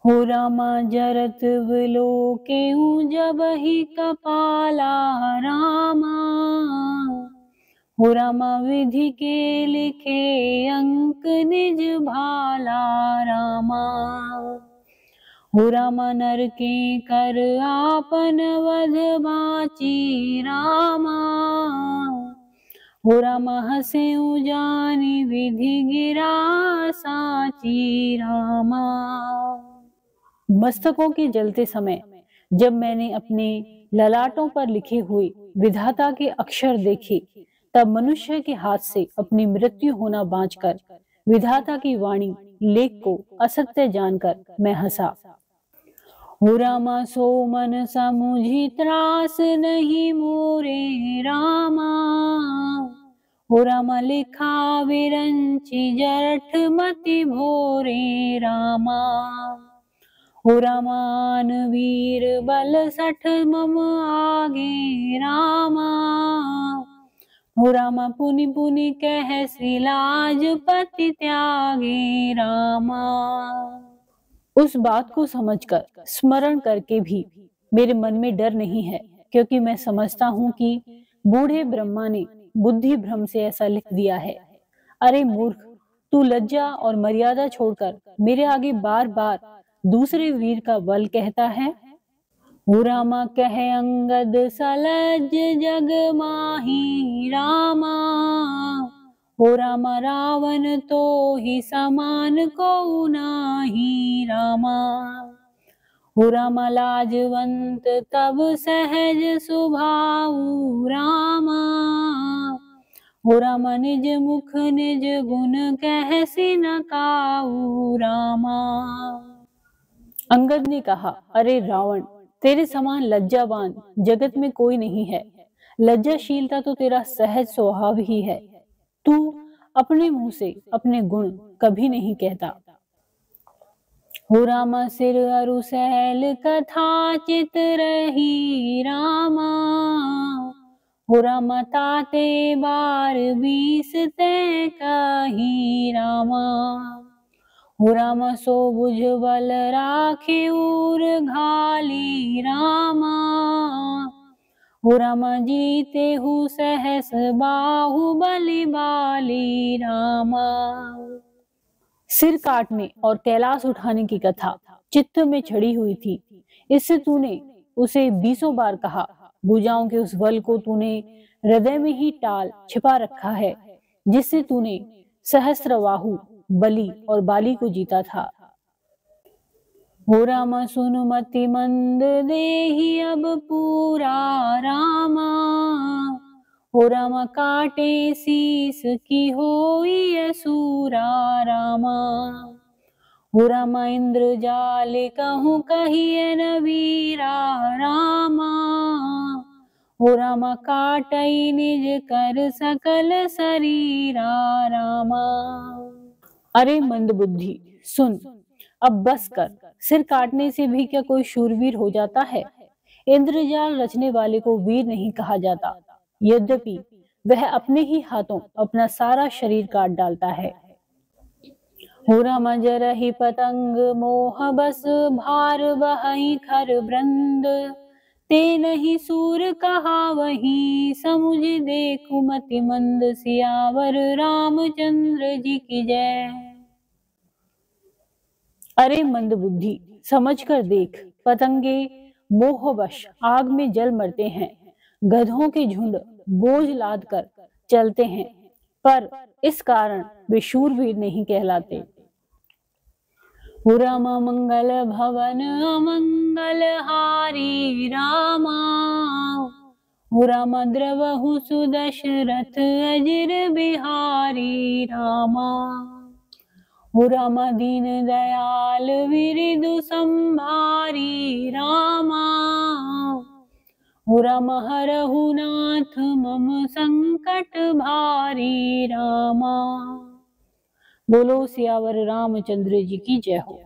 हो रामा जरत विलोकेहूँ जब ही कपाला रामा। हो रामा विधि के लिखे अंक निज भाला रामा। हो रामा नर के कर आपन वध बाची रामा। हो रामा हसे जानी विधि गिरा साची रामा। मस्तकों के जलते समय जब मैंने अपने ललाटों पर लिखे हुए विधाता के अक्षर देखे, तब मनुष्य के हाथ से अपनी मृत्यु होना बांचकर विधाता की वाणी लेख को असत्य जानकर मैं हंसा। हो रामा सो मन समुझी त्रास नहीं मोरे रामा। हो रामा लिखा विरंची जरठ मति भोरे रामा। हो रामान वीर बल सठ मम आगे रामा। हो रामा पुनि पुनि कह सिलाज पति त्यागे रामा। उस बात को समझकर स्मरण करके भी मेरे मन में डर नहीं है, क्योंकि मैं समझता हूँ कि बूढ़े ब्रह्मा ने बुद्धि भ्रम से ऐसा लिख दिया है। अरे मूर्ख, तू लज्जा और मर्यादा छोड़कर मेरे आगे बार बार दूसरे वीर का बल कहता है। हो रामा कह अंगद सलज जग माही रामा। हो रामा रावण तो ही समान को नाही रामा। हो रामा लाजवंत तब सहज सुभाऊ रामा। हो रामा निज मुख निज गुण कहसी न काऊ रामा। अंगद ने कहा, अरे रावण, तेरे समान लज्जावान जगत में कोई नहीं है। लज्जाशीलता तो तेरा सहज स्वभाव ही है। तू अपने मुंह से अपने गुण कभी नहीं कहता। हो रामा सिर अरु सैल कथा चित रही रामा। हो रामा ताते बार 20 ते कही रामा। हो रामा सो बुझ बल राखे उर घाली रामा। हो रामा जीते हु सहस बाहु बलि बाली रामा। सिर काटने और कैलाश उठाने की कथा चित्त में छड़ी हुई थी, इससे तूने उसे 20 बार कहा। भुजाओं के उस बल को तूने हृदय में ही टाल छिपा रखा है, जिससे तूने सहस्त्रबाहु बलि और बाली को जीता था। हो रामा सुन मति मंद देहि अब पूरा रामा। हो रामा काटे शीस की होई असूरा रामा। हो रामा इंद्र जाल कहूँ कहिए न वीरा रामा। हो रामा काटई निज कर सकल शरीरा रामा। अरे मंद बुद्धि, सुन, अब बस कर। सिर काटने से भी क्या कोई शूरवीर हो जाता है? इंद्रजाल रचने वाले को वीर नहीं कहा जाता, यद्यपि वह अपने ही हाथों अपना सारा शरीर काट डालता है। हो रामा जरहि पतंग मोह बस भार बहई खर वृंद। ते नहीं सूर कहा वही समुझ देखु मति मंद। सियावर रामचंद्र जी की जय। अरे मंद बुद्धि, समझ कर देख, पतंगे मोहवश आग में जल मरते हैं। गधों के झुंड बोझ लाद कर चलते हैं, पर इस कारण वे शूरवीर नहीं कहलाते। हो रामा मंगल भवन अमंगल हारी रामा। हो रामा द्रवहु सुदशरथ अजिर बिहारी रामा। हो रामा दीन दयाल विरिदु संभारी रामा। हो रामा हरहु नाथ मम संकट भारी रामा। बोलो सियावर रामचंद्र जी की जय हो।